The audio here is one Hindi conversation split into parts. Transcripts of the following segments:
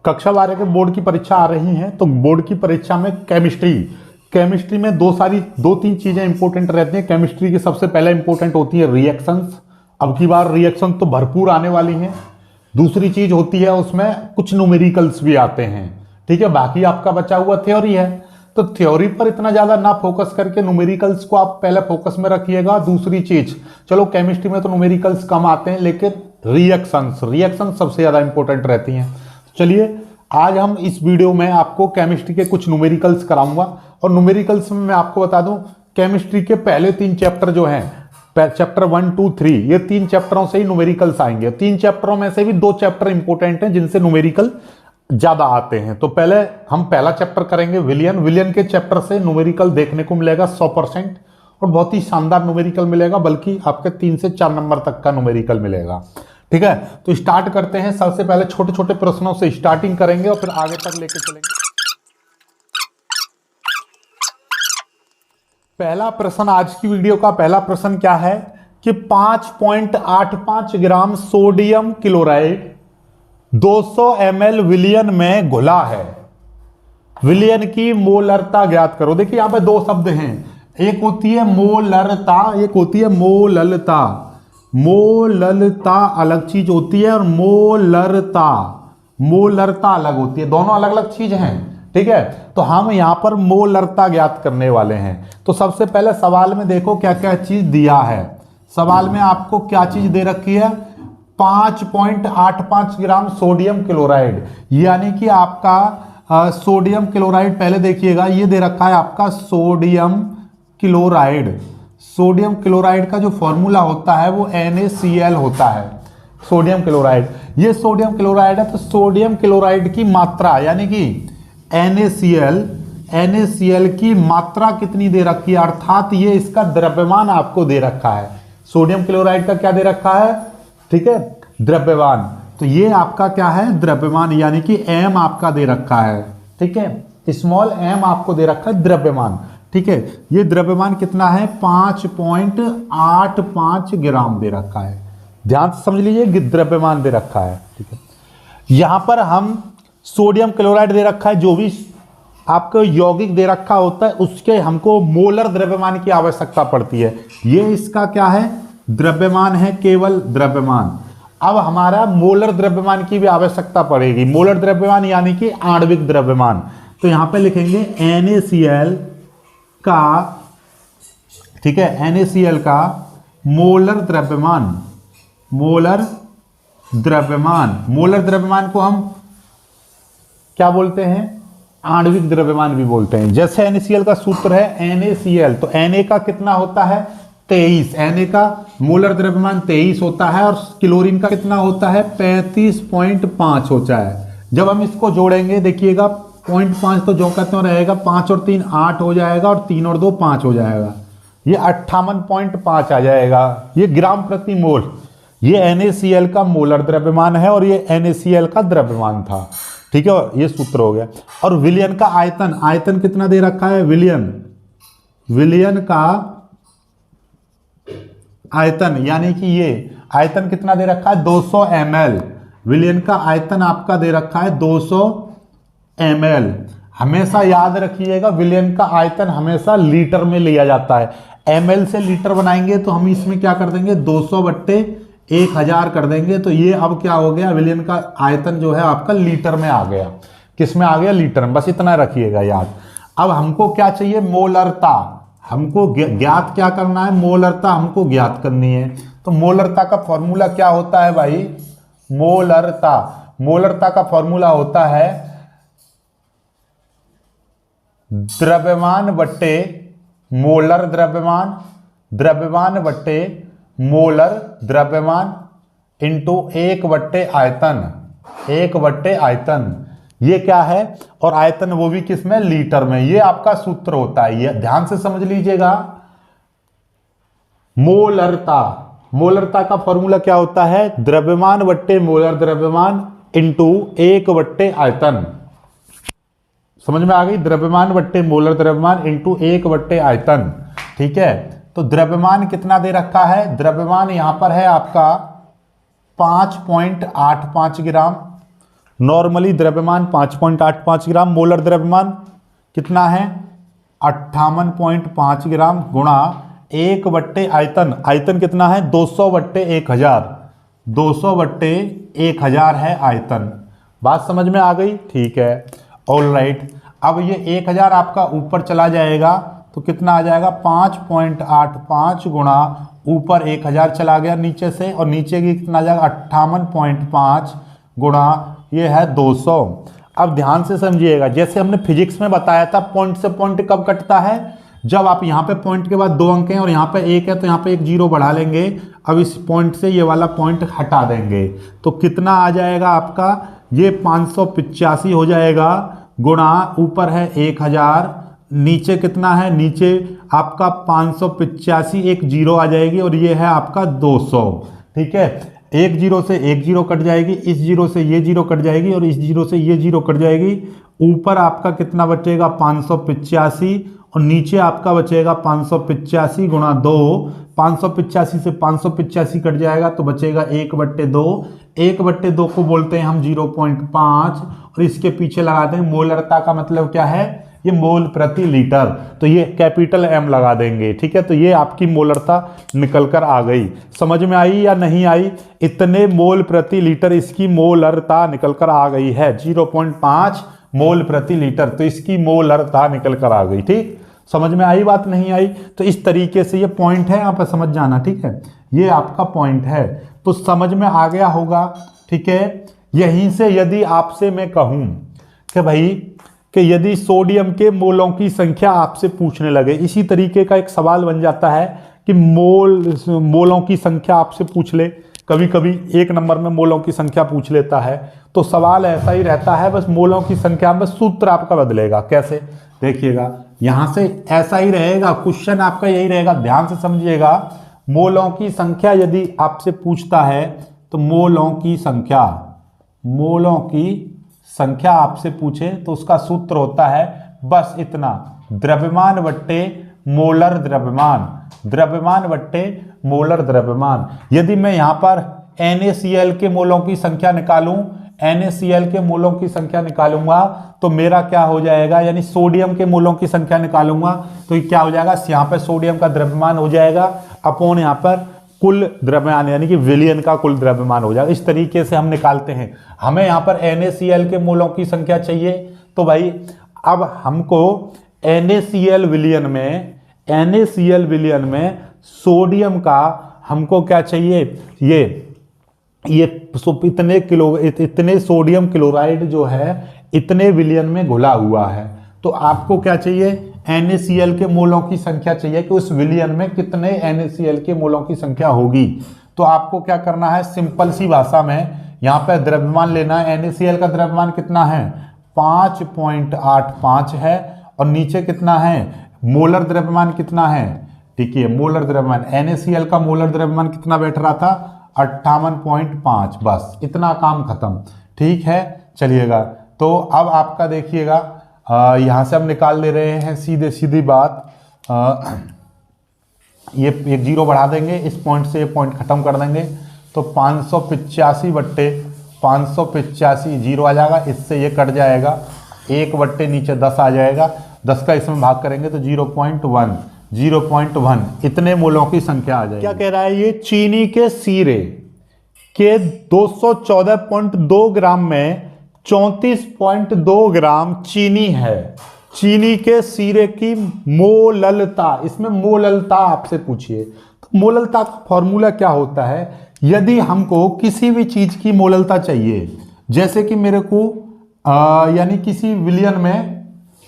कक्षा 12 के बोर्ड की परीक्षा आ रही हैं, तो बोर्ड की परीक्षा में केमिस्ट्री में दो तीन चीजें इंपॉर्टेंट रहती हैं। केमिस्ट्री की सबसे पहले इंपॉर्टेंट होती है रिएक्शंस। अब की बार रिएक्शन तो भरपूर आने वाली हैं। दूसरी चीज होती है उसमें कुछ न्यूमेरिकल्स भी आते हैं, ठीक है। बाकी आपका बचा हुआ थ्योरी है, तो थ्योरी पर इतना ज्यादा ना फोकस करके न्यूमेरिकल्स को आप पहले फोकस में रखिएगा। दूसरी चीज, चलो केमिस्ट्री में तो न्यूमेरिकल्स कम आते हैं, लेकिन रिएक्शन सबसे ज्यादा इंपॉर्टेंट रहती हैं। चलिए आज हम इस वीडियो में आपको केमिस्ट्री के कुछ न्यूमेरिकल्स कराऊंगा, और न्यूमेरिकल्स में मैं आपको बता दूं केमिस्ट्री के पहले 3 चैप्टर जो हैं, चैप्टर 1, 2, 3, ये 3 चैप्टरों से ही न्यूमेरिकल्स आएंगे। 3 चैप्टरों में से भी 2 चैप्टर इंपॉर्टेंट हैं जिनसे न्यूमेरिकल ज्यादा आते हैं। तो पहले हम पहला चैप्टर करेंगे विलियन के चैप्टर से न्यूमेरिकल देखने को मिलेगा 100%, और बहुत ही शानदार न्यूमेरिकल मिलेगा, बल्कि आपके 3 से 4 नंबर तक का न्यूमेरिकल मिलेगा, ठीक है। तो स्टार्ट करते हैं। सबसे पहले छोटे छोटे प्रश्नों से स्टार्टिंग करेंगे और फिर आगे तक लेके चलेंगे। पहला प्रश्न, आज की वीडियो का पहला प्रश्न क्या है कि 5.85 ग्राम सोडियम क्लोराइड 200 ml विलियन में घुला है, विलियन की मोलरता ज्ञात करो। देखिए यहां पे 2 शब्द हैं, एक होती है मोलरता, एक होती है मोललता। मोललता अलग चीज होती है और मोलरता अलग होती है, दोनों अलग अलग चीज हैं, ठीक है। तो हम यहां पर मोलरता ज्ञात करने वाले हैं। तो सबसे पहले सवाल में देखो क्या क्या चीज दिया है। सवाल में आपको क्या चीज दे रखी है, 5.85 ग्राम सोडियम क्लोराइड, यानी कि आपका सोडियम क्लोराइड, पहले देखिएगा ये दे रखा है आपका सोडियम क्लोराइड। सोडियम क्लोराइड का जो फॉर्मूला होता है वो NaCl होता है, सोडियम क्लोराइड। ये सोडियम क्लोराइड है, तो सोडियम क्लोराइड की मात्रा यानी कि NaCl की मात्रा कितनी दे रखी है, अर्थात ये इसका द्रव्यमान आपको दे रखा है। सोडियम क्लोराइड का क्या दे रखा है, ठीक है, द्रव्यमान। तो ये आपका क्या है, द्रव्यमान, यानी कि m आपका दे रखा है, ठीक है, स्मॉल m आपको दे रखा है द्रव्यमान, ठीक है। ये द्रव्यमान कितना है, 5.85 ग्राम दे रखा है। ध्यान से समझ लीजिए, द्रव्यमान दे रखा है, ठीक है। यहां पर हम सोडियम क्लोराइड दे रखा है, जो भी आपको यौगिक दे रखा होता है उसके हमको मोलर द्रव्यमान की आवश्यकता पड़ती है। ये इसका क्या है, द्रव्यमान है, केवल द्रव्यमान। अब हमारा मोलर द्रव्यमान की भी आवश्यकता पड़ेगी। मोलर द्रव्यमान यानी कि आणविक द्रव्यमान। तो यहां पे लिखेंगे NaCl का, ठीक है, NaCl का मोलर द्रव्यमान। मोलर द्रव्यमान को हम क्या बोलते हैं, आणविक द्रव्यमान भी बोलते हैं। जैसे NaCl का सूत्र है NaCl, तो Na का कितना होता है, 23। Na का मोलर द्रव्यमान 23 होता है, और क्लोरीन का कितना होता है, 35.5 होता है। जब हम इसको जोड़ेंगे देखिएगा, 0.5 तो जो कहते हैं रहेगा, 5 और 3 8 हो जाएगा, और 3 और 2 5 हो जाएगा, ये 58.5 आ जाएगा, ये ग्राम प्रति मोल। ये NaCl का मोलर द्रव्यमान है, और ये NaCl का द्रव्यमान था, ठीक है, ये सूत्र हो गया। और विलियन का आयतन कितना दे रखा है, विलियन का आयतन, यानी कि ये आयतन कितना दे रखा है, 200 ml। विलियन का आयतन आपका दे रखा है 200 ml। हमेशा याद रखिएगा, विलियन का आयतन हमेशा लीटर में लिया जाता है। ml से लीटर बनाएंगे तो हम इसमें क्या कर देंगे, 200/1000 कर देंगे। तो ये अब क्या हो गया, विलियन का आयतन जो है आपका लीटर में आ गया। किस में आ गया, लीटर में। बस इतना रखिएगा याद। अब हमको क्या चाहिए, मोलरता। हमको ज्ञात क्या करना है, मोलरता हमको ज्ञात करनी है। तो मोलरता का फॉर्मूला क्या होता है भाई, मोलरता का फॉर्मूला होता है द्रव्यमान बट्टे मोलर बट्टे मोलर द्रव्यमान इंटू 1/आयतन। ये क्या है, और आयतन वो भी किस में, लीटर में। ये आपका सूत्र होता है, ये ध्यान से समझ लीजिएगा। मोलरता का फॉर्मूला क्या होता है, द्रव्यमान बट्टे मोलर द्रव्यमान इंटू 1/आयतन। समझ में आ गई, द्रव्यमान बट्टे मोलर द्रव्यमान इंटू 1/आयतन, ठीक है। तो द्रव्यमान कितना दे रखा है, द्रव्यमान यहां पर है आपका 5.85 ग्राम, नॉर्मली द्रव्यमान 5.85 ग्राम, मोलर द्रव्यमान कितना है 58.5 ग्राम, गुणा 1/आयतन, आयतन कितना है 200/1000, 200/1000 है आयतन। बात समझ में आ गई? ठीक है, ऑल राइट। अब ये 1000 आपका ऊपर चला जाएगा तो कितना आ जाएगा 5.85 गुणा ऊपर 1000 चला गया नीचे से, और नीचे की कितना आ जाएगा 58.5 गुणा ये है 200। अब ध्यान से समझिएगा, जैसे हमने फिजिक्स में बताया था पॉइंट से पॉइंट कब कटता है, जब आप यहाँ पे पॉइंट के बाद 2 अंक हैं और यहाँ पे 1 है तो यहाँ पे एक 0 बढ़ा लेंगे। अब इस पॉइंट से ये वाला पॉइंट हटा देंगे तो कितना आ जाएगा आपका, ये 585 हो जाएगा, गुणा ऊपर है 1000, नीचे कितना है, नीचे आपका 585, एक 0 आ जाएगी और ये है आपका 200। ठीक है, एक 0 से एक 0 कट जाएगी, इस 0 से ये 0 कट जाएगी और इस 0 से ये 0 कट जाएगी। ऊपर आपका कितना बचेगा 585 और नीचे आपका बचेगा 585 गुणा 2, 585 से 585 कट जाएगा तो बचेगा 1/2, 1/2 को बोलते हैं हम 0.5 और इसके पीछे लगाते हैं मोलरता का मतलब क्या है, ये मोल प्रति लीटर, तो ये कैपिटल M लगा देंगे। ठीक है, तो ये आपकी मोलरता निकल कर आ गई। समझ में आई या नहीं आई? इतने मोल प्रति लीटर इसकी मोलरता निकल कर आ गई है, 0.5 मोल प्रति लीटर, तो इसकी मोलरता निकल कर आ गई। ठीक, समझ में आई बात? नहीं आई? तो इस तरीके से ये पॉइंट है, यहाँ पर समझ जाना। ठीक है, ये आपका पॉइंट है, तो समझ में आ गया होगा। ठीक है, यहीं से यदि आपसे मैं कहूं कि भाई कि यदि सोडियम के मोलों की संख्या आपसे पूछने लगे, इसी तरीके का एक सवाल बन जाता है कि मोलों की संख्या आपसे पूछ ले, कभी कभी 1 नंबर में मोलों की संख्या पूछ लेता है, तो सवाल ऐसा ही रहता है, बस मोलों की संख्या में सूत्र आपका बदलेगा। कैसे? देखिएगा, यहां से ऐसा ही रहेगा, क्वेश्चन आपका यही रहेगा, ध्यान से समझिएगा। मोलों की संख्या यदि आपसे पूछता है तो मोलों की संख्या आपसे पूछे तो उसका सूत्र होता है बस इतना, द्रव्यमान बट्टे मोलर द्रव्यमान, द्रव्यमान बट्टे मोलर द्रव्यमान। यदि मैं यहां पर NaCl के मोलों की संख्या निकालूं, NaCl के मोलों की संख्या निकालूंगा तो मेरा क्या हो जाएगा, यानी सोडियम के मोलों की संख्या निकालूंगा तो ये क्या हो जाएगा, यहाँ पर सोडियम का द्रव्यमान हो जाएगा अपॉन यहाँ पर कुल द्रव्यमान, यानी कि विलियन का कुल द्रव्यमान हो जाएगा। इस तरीके से हम निकालते हैं। हमें यहाँ पर NaCl के मोलों की संख्या चाहिए, तो भाई अब हमको NaCl विलियन में सोडियम का हमको क्या चाहिए, ये इतने सोडियम क्लोराइड जो है इतने विलियन में घुला हुआ है, तो आपको क्या चाहिए, NaCl के मोलों की संख्या चाहिए कि उस विलियन में कितने NaCl के मोलों की संख्या होगी। तो आपको क्या करना है, सिंपल सी भाषा में यहाँ पे द्रव्यमान लेना है। NaCl का द्रव्यमान कितना है 5.85 है और नीचे कितना है, मोलर द्रव्यमान कितना है, ठीक है, मोलर द्रव्यमान NaCl का मोलर द्रव्यमान कितना बैठ रहा था 58.5, बस इतना काम खत्म। ठीक है, चलिएगा, तो अब आपका देखिएगा यहाँ से हम निकाल ले रहे हैं सीधे सीधी बात, ये एक 0 बढ़ा देंगे, इस पॉइंट से ये पॉइंट खत्म कर देंगे तो 585/585 0 आ जाएगा, इससे ये कट जाएगा, 1 नीचे 10 आ जाएगा, 10 का इसमें भाग करेंगे तो 0.1 इतने मोलों की संख्या आ जाएगी। क्या कह रहा है ये, चीनी के सीरे के 214.2 ग्राम में 34.2 ग्राम चीनी है। चीनी के सीरे की मोललता, इसमें मोललता आपसे पूछिए, तो मोललता का फॉर्मूला क्या होता है, यदि हमको किसी भी चीज की मोललता चाहिए, जैसे कि मेरे को यानी किसी विलियन में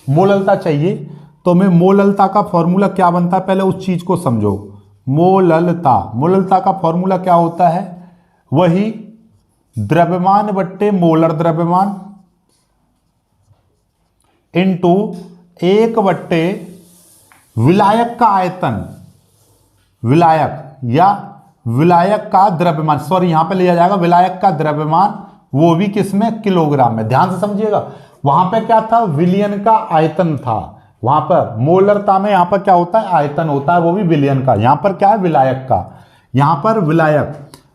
मोललता चाहिए, तो मैं मोललता का फॉर्मूला क्या बनता है, पहले उस चीज को समझो। मोललता का फॉर्मूला क्या होता है, वही द्रव्यमान बट्टे मोलर द्रव्यमान इंटू 1/, विलायक का आयतन, विलायक का द्रव्यमान, सॉरी यहां पे लिया जाएगा विलायक का द्रव्यमान, वो भी किसमें, किलोग्राम में। ध्यान से समझिएगा, वहां पे क्या था, विलियन का आयतन था, वहां पर मोलरता में यहां पर क्या होता है, आयतन होता है, वो भी विलियन का, यहां पर क्या है, विलायक का, यहां पर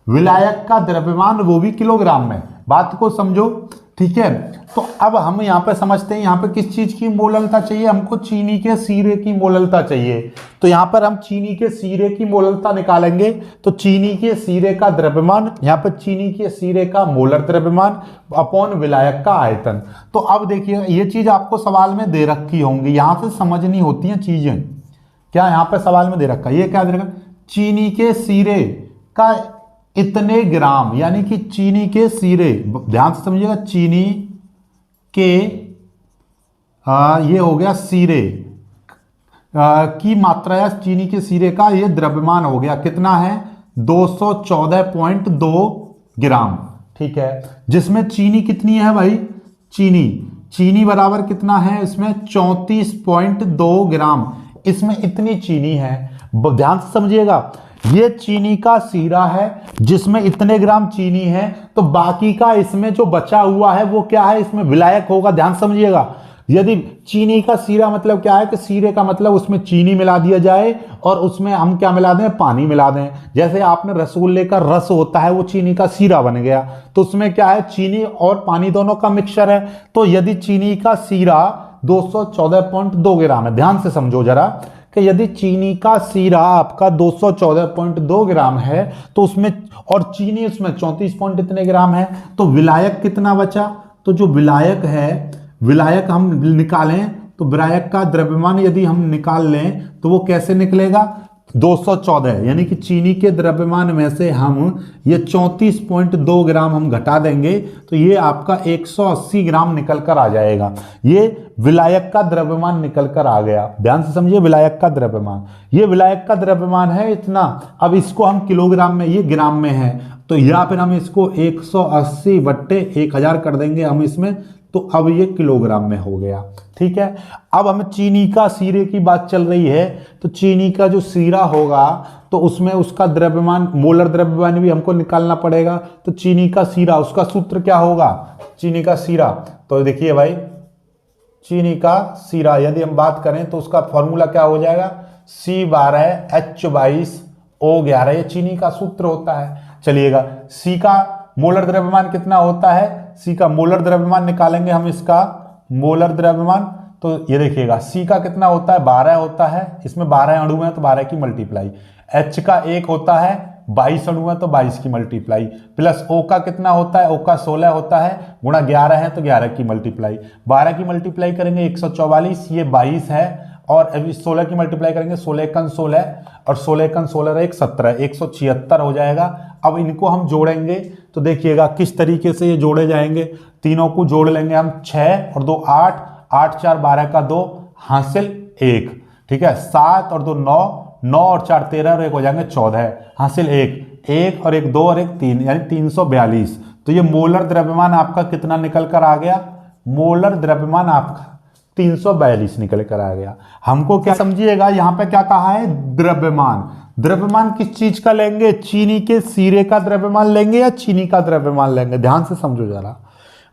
विलायक का द्रव्यमान वो भी किलोग्राम में। बात को समझो, ठीक है। तो अब हम यहाँ पे समझते हैं यहाँ पे किस चीज की मोललता चाहिए, हमको चीनी के सीरे की मोललता चाहिए। तो यहाँ पर हम चीनी के सीरे की मोललता निकालेंगे। तो चीनी के सीरे का द्रव्यमान, यहाँ पर चीनी के सीरे का मोलर द्रव्यमान अपॉन विलायक का आयतन। तो अब देखिए ये चीज आपको सवाल में दे रखी होंगी, यहाँ से समझनी होती हैं चीजें। क्या यहाँ पे सवाल में दे रखा है, ये क्या दे रखा, चीनी के सीरे का इतने ग्राम, यानी कि चीनी के सीरे, ध्यान से समझिएगा, चीनी के ये हो गया सीरे की मात्रा या चीनी के सीरे का ये द्रव्यमान हो गया, कितना है 214.2 ग्राम। ठीक है, जिसमें चीनी कितनी है भाई, चीनी बराबर कितना है इसमें 34.2 ग्राम, इसमें इतनी चीनी है। ध्यान से समझिएगा, ये चीनी का सीरा है जिसमें इतने ग्राम चीनी है, तो बाकी का इसमें जो बचा हुआ है वो क्या है, इसमें विलायक होगा। ध्यान समझिएगा, यदि चीनी का सीरा मतलब क्या है कि सीरे का मतलब उसमें चीनी मिला दिया जाए और उसमें हम क्या मिला दें, पानी मिला दें। जैसे आपने रसगुल्ले का रस होता है वो चीनी का सीरा बन गया, तो उसमें क्या है, चीनी और पानी दोनों का मिक्सचर है। तो यदि चीनी का सीरा 214.2 ग्राम है, ध्यान से समझो जरा कि यदि चीनी का सीरा आपका 214.2 ग्राम है तो उसमें, और चीनी उसमें 34 पॉइंट इतने ग्राम है, तो विलायक कितना बचा, तो जो विलायक है, विलायक हम निकालें तो विलायक का द्रव्यमान यदि हम निकाल लें तो वो कैसे निकलेगा, 214, यानी कि चीनी के द्रव्यमान में से हम ये 34.2 ग्राम हम घटा देंगे तो ये आपका 180 ग्राम निकल कर आ जाएगा। ये विलायक का द्रव्यमान निकल कर आ गया। ध्यान से समझिए, विलायक का द्रव्यमान, ये विलायक का द्रव्यमान है इतना। अब इसको हम किलोग्राम में, ये ग्राम में है, तो या फिर हम इसको 180/1000 कर देंगे हम इसमें, तो अब ये किलोग्राम में हो गया। ठीक है, अब हम चीनी का सीरे की बात चल रही है, तो चीनी का जो सीरा होगा तो उसमें उसका द्रव्यमान, मोलर द्रव्यमान भी हमको निकालना पड़ेगा। तो चीनी का सीरा, उसका सूत्र क्या होगा, चीनी का सीरा, तो देखिए भाई, चीनी का सीरा यदि हम बात करें तो उसका फॉर्मूला क्या हो जाएगा, C12H22O11, ये चीनी का सूत्र होता है। चलिएगा, सी का मोलर द्रव्यमान कितना होता है, सी का मोलर द्रव्यमान निकालेंगे हम, इसका मोलर द्रव्यमान, तो ये देखिएगा सी का कितना होता है, 12 होता है, इसमें 12 अणु है तो 12 की मल्टीप्लाई, एच का 1 होता है, 22 अणु है तो 22 की मल्टीप्लाई, प्लस ओ का कितना होता है, ओ का 16 होता है, गुणा 11 है तो 11 की मल्टीप्लाई, 12 की मल्टीप्लाई करेंगे 144, ये 22 है, और अभी 16 की मल्टीप्लाई करेंगे, 16 एकन 16 और 16 एकन 16 एक 17, 176 हो जाएगा। अब इनको हम जोड़ेंगे तो देखिएगा किस तरीके से ये जोड़े जाएंगे, तीनों को जोड़ लेंगे हम, 6 और 2 8, 8 4 12 का 2 हासिल 1, ठीक है, 7 और 2 9, 9 और 4 13 और 1 हो जाएंगे 14 हासिल 1, 1 और 1 2 और 1 3, यानी 342। तो ये मोलर द्रव्यमान आपका कितना निकल कर आ गया, मोलर द्रव्यमान आपका 342 निकल कर आ गया। हमको क्या समझिएगा, यहाँ पे क्या कहा है, द्रव्यमान, द्रव्यमान किस चीज का लेंगे, चीनी के सीरे का द्रव्यमान लेंगे या चीनी का द्रव्यमान लेंगे, ध्यान से समझो जरा।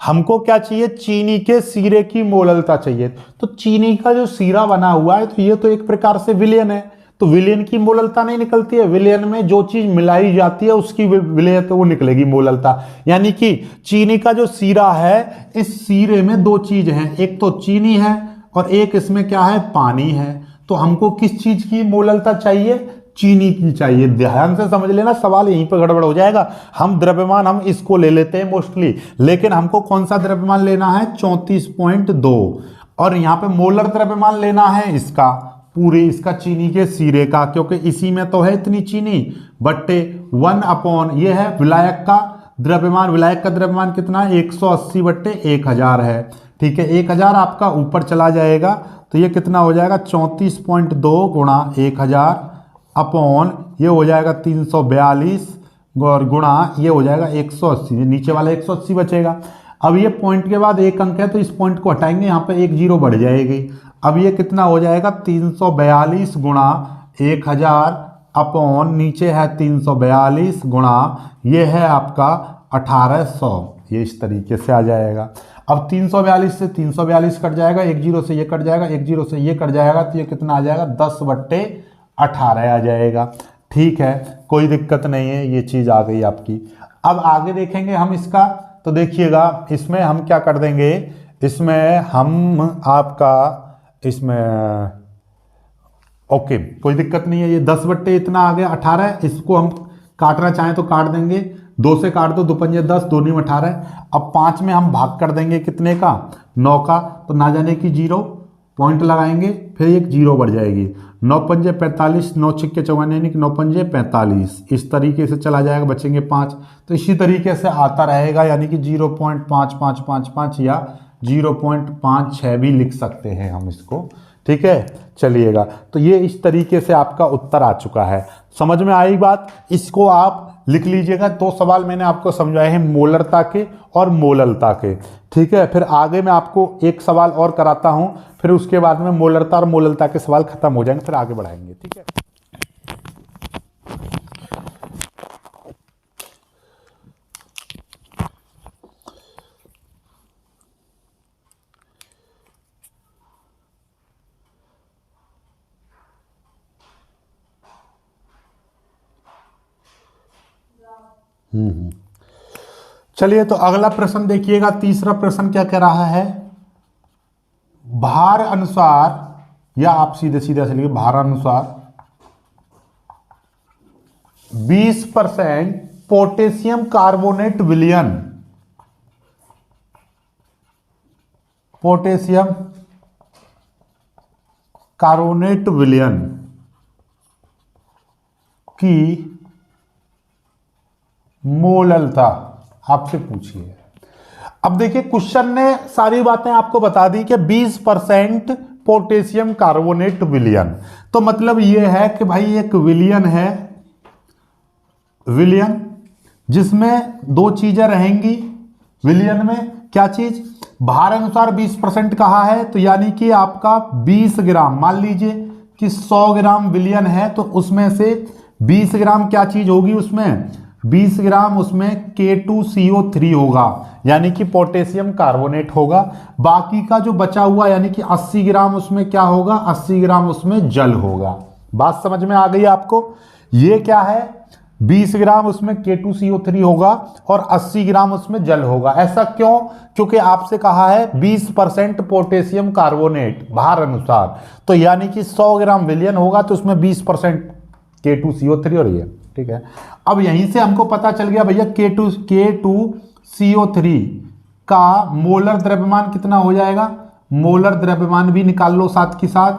हमको क्या चाहिए, चीनी के सीरे की मोललता चाहिए। तो चीनी का जो सीरा बना हुआ है तो ये तो एक प्रकार से विलयन है, तो विलयन की मोललता नहीं निकलती है, विलयन में जो चीज मिलाई जाती है उसकी विलयन तो वो निकलेगी मोललता। यानी कि चीनी का जो सीरा है, इस सीरे में दो चीज हैं, एक तो चीनी है और एक इसमें क्या है, पानी है। तो हमको किस चीज की मोललता चाहिए, चीनी की चाहिए। ध्यान से समझ लेना, सवाल यहीं पर गड़बड़ हो जाएगा। हम द्रव्यमान हम इसको ले लेते हैं मोस्टली, लेकिन हमको कौन सा द्रव्यमान लेना है, 34.2, और यहाँ पे मोलर द्रव्यमान लेना है इसका, पूरे इसका चीनी के सीरे का, क्योंकि इसी में तो है इतनी चीनी, बट्टे 1 अपॉन ये है विलायक का द्रव्यमान। विलायक का द्रव्यमान कितना है, 180/1000 है। ठीक है, 1000 आपका ऊपर चला जाएगा तो ये कितना हो जाएगा, 34.2 गुणा 1000 अपॉन ये हो जाएगा 342 और गुणा ये हो जाएगा 180, नीचे वाला 180 बचेगा। अब ये पॉइंट के बाद एक अंक है तो इस पॉइंट को हटाएंगे, यहाँ पे 1 जीरो बढ़ जाएगी। अब ये कितना हो जाएगा, 342 गुणा 1000 अपॉन नीचे है 342 गुणा ये है आपका 1800, ये इस तरीके से आ जाएगा। अब 342 से 342 कट जाएगा, 1 जीरो से ये कट जाएगा, 1 जीरो से ये कट जाएगा, तो ये कितना आ जाएगा, 10/18 आ जाएगा। ठीक है, कोई दिक्कत नहीं है, ये चीज़ आ गई आपकी। अब आगे देखेंगे हम इसका तो देखिएगा इसमें हम क्या कर देंगे, इसमें हम आपका इसमें ओके कोई दिक्कत नहीं है। ये 10 बट्टे इतना आ गया 18, इसको हम काटना चाहें तो काट देंगे, 2 से काट दो, 2 पंजे 10, 2 दूनी 18। अब 5 में हम भाग कर देंगे कितने का, 9 का, तो ना जाने की 0 पॉइंट लगाएंगे, फिर एक 0 बढ़ जाएगी, 9 पंजे 45, 9 छिक्के 54 यानी कि 9 पंजे 45, इस तरीके से चला जाएगा, बचेंगे 5। तो इसी तरीके से आता रहेगा, यानी कि 0.5555 या 0.56 भी लिख सकते हैं हम इसको, ठीक है। चलिएगा, तो ये इस तरीके से आपका उत्तर आ चुका है। समझ में आई बात, इसको आप लिख लीजिएगा। 2 सवाल मैंने आपको समझाए हैं मोलरता के और मोललता के, ठीक है। फिर आगे मैं आपको एक सवाल और कराता हूं, फिर उसके बाद में मोलरता और मोललता के सवाल खत्म हो जाएंगे, फिर आगे बढ़ाएंगे, ठीक है। चलिए, तो अगला प्रश्न देखिएगा। तीसरा प्रश्न क्या कह रहा है, भार अनुसार, या आप सीधे सीधे ऐसे लिखिए, भार अनुसार 20% पोटेशियम कार्बोनेट विलयन, पोटेशियम कार्बोनेट विलयन की मोललता आपसे पूछिए। अब देखिए क्वेश्चन ने सारी बातें आपको बता दी कि 20% पोटेशियम कार्बोनेट विलयन, तो मतलब ये है कि भाई एक विलयन है, विलयन जिसमें 2 चीजें रहेंगी। विलयन में क्या चीज, भार अनुसार 20% कहा है, तो यानी कि आपका 20 ग्राम, मान लीजिए कि 100 ग्राम विलयन है, तो उसमें से 20 ग्राम क्या चीज होगी, उसमें 20 ग्राम उसमें K2CO3 होगा, यानी कि पोटेशियम कार्बोनेट होगा। बाकी का जो बचा हुआ यानी कि 80 ग्राम उसमें क्या होगा, 80 ग्राम उसमें जल होगा। बात समझ में आ गई आपको। ये क्या है, 20 ग्राम उसमें K2CO3 होगा और 80 ग्राम उसमें जल होगा। ऐसा क्यों, क्योंकि आपसे कहा है 20% पोटेशियम कार्बोनेट भार अनुसार, तो यानी कि 100 ग्राम विलयन होगा तो उसमें 20% K2CO3 और ये, ठीक है। अब यहीं से हमको पता चल गया भैया K2CO3 का मोलर द्रव्यमान कितना हो जाएगा, मोलर द्रव्यमान भी निकाल लो साथ के साथ।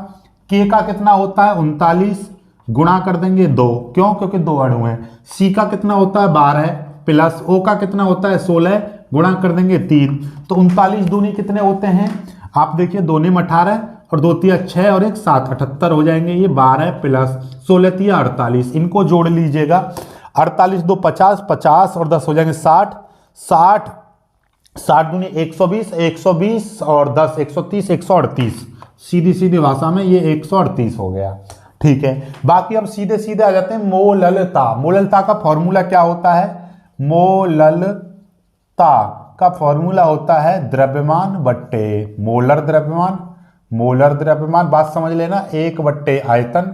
K का कितना होता है 39, गुणा कर देंगे 2, क्यों, क्योंकि 2 अणु हैं। C का कितना होता है 12 प्लस O का कितना होता है 16, गुणा कर देंगे 3, तो 39 दूनी कितने होते हैं, आप देखिए 2 ने 18 और 2 तिया 6 और 1 7, 78 हो जाएंगे। ये 12 प्लस 16 तिया 48, इनको जोड़ लीजिएगा। 48 2 50, 50 और 10 हो जाएंगे 60, 60 60 दूनी 120, 120 और 10 130, 138, सीधी सीधी भाषा में ये 138 हो गया, ठीक है। बाकी अब सीधे सीधे आ जाते हैं मोललता। मोललता का फॉर्मूला क्या होता है, मोललता का फॉर्मूला होता है द्रव्यमान बट्टे मोलर द्रव्यमान, मोलर द्रव्यमान बात समझ लेना, 1 बट्टे आयतन,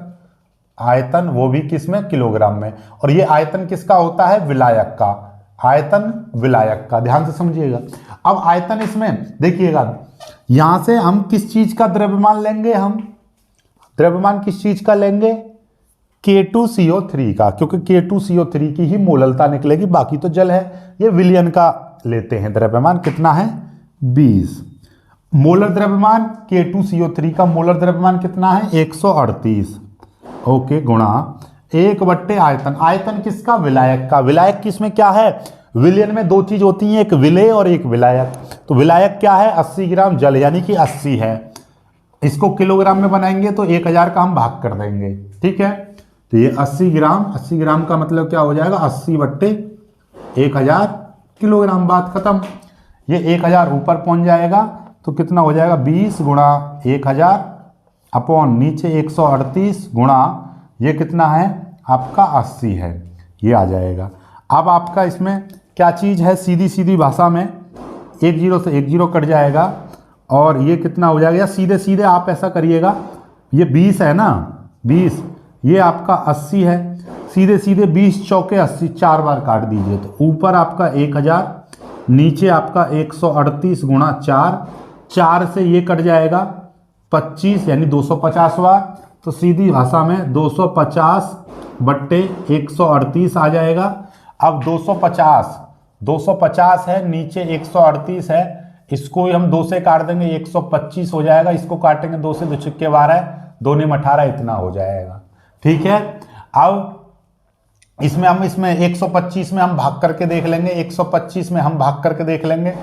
आयतन वो भी किसमें, किलोग्राम में। और ये आयतन किसका होता है, विलायक का, आयतन विलायक का, ध्यान से समझिएगा। अब आयतन इसमें देखिएगा, यहां से हम किस चीज का द्रव्यमान लेंगे, हम द्रव्यमान किस चीज का लेंगे, K2CO3 का, क्योंकि K2CO3 की ही मोललता निकलेगी, बाकी तो जल है। ये विलयन का लेते हैं द्रव्यमान, कितना है 20। मोलर द्रव्यमान K2CO3 का मोलर द्रव्यमान कितना है 138, ओके, गुणा 1 बट्टे आयतन, आयतन किसका, विलायक का। विलायक किसमें क्या है, विलयन में 2 चीज होती हैं, एक विलेय और एक विलायक। तो विलायक क्या है 80 ग्राम जल, यानी कि 80 है। इसको किलोग्राम में बनाएंगे तो 1000 का हम भाग कर देंगे, ठीक है। तो ये 80 ग्राम का मतलब क्या हो जाएगा, 80 बट्टे 1000 किलोग्राम, बात खत्म। ये 1000 ऊपर पहुंच जाएगा तो कितना हो जाएगा 20 गुणा 1000 अपॉन नीचे 138 गुणा ये कितना है आपका 80 है, ये आ जाएगा। अब आपका इसमें क्या चीज़ है, सीधी सीधी भाषा में 1 0 से 1 0 कट जाएगा और ये कितना हो जाएगा, या सीधे सीधे आप ऐसा करिएगा, ये 20 है ना 20, ये आपका 80 है, सीधे सीधे 20 चौके 80, 4 बार काट दीजिए तो ऊपर आपका 1000 नीचे आपका 138 गुणा 4, 4 से ये कट जाएगा 25 यानी 250 वार, तो सीधी भाषा में 250 बट्टे 138 आ जाएगा। अब 250 है, नीचे 138 है, इसको ही हम 2 से काट देंगे 125 हो जाएगा, इसको काटेंगे 2 से, 2 छिक्के 12, 2 ने 18, इतना हो जाएगा। ठीक है, अब इसमें 125 में हम भाग करके देख लेंगे, 125 में हम भाग करके देख लेंगे।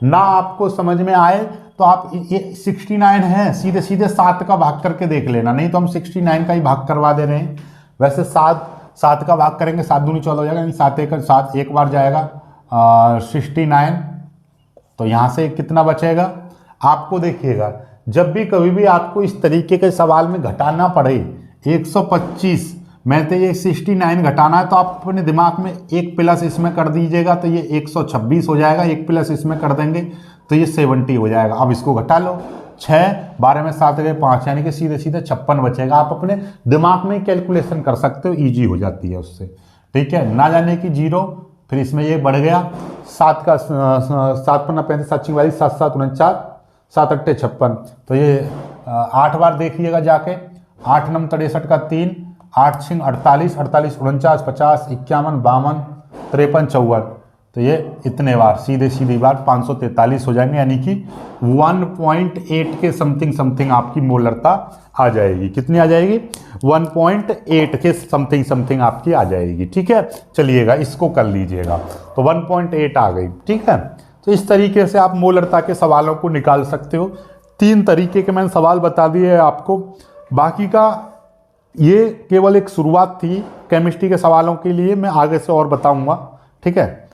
ना आपको समझ में आए तो आप ये 69 है, सीधे सीधे 7 का भाग करके देख लेना, नहीं तो हम 69 का ही भाग करवा दे रहे हैं। वैसे 7 का भाग करेंगे, 7 दूनी 14 हो जाएगा, यानी 7 एक बार जाएगा 69, तो यहाँ से कितना बचेगा आपको। देखिएगा, जब भी कभी भी आपको इस तरीके के सवाल में घटाना पड़े 125 में तो ये 69 घटाना है, तो आप अपने दिमाग में एक प्लस इसमें कर दीजिएगा, तो ये 126 हो जाएगा, एक प्लस इसमें कर देंगे तो ये 70 हो जाएगा। अब इसको घटा लो, 6 12 में 7 गए 5, यानी कि सीधे सीधे 56 बचेगा। आप अपने दिमाग में कैलकुलेशन कर सकते हो, ईजी हो जाती है उससे। ठीक है, ना जाने की 0, फिर इसमें ये बढ़ गया 7 का 7 पन्ना 35 7 44 7 7 49 7 8 56, तो ये 8 बार देखिएगा जाके, 8 9 63 का 3, 8 6 48 48 49 50 51 52 53 54, तो ये इतने बार सीधी बार 543 हो जाएंगे, यानी कि 1.8 के समथिंग आपकी मोलरता आ जाएगी। कितनी आ जाएगी? 1.8 के समथिंग आपकी आ जाएगी। ठीक है, चलिएगा इसको कर लीजिएगा, तो 1.8 आ गई। ठीक है, तो इस तरीके से आप मोलरता के सवालों को निकाल सकते हो। 3 तरीके के मैंने सवाल बता दिए आपको, बाकी का ये केवल एक शुरुआत थी केमिस्ट्री के सवालों के लिए, मैं आगे से और बताऊंगा। ठीक है।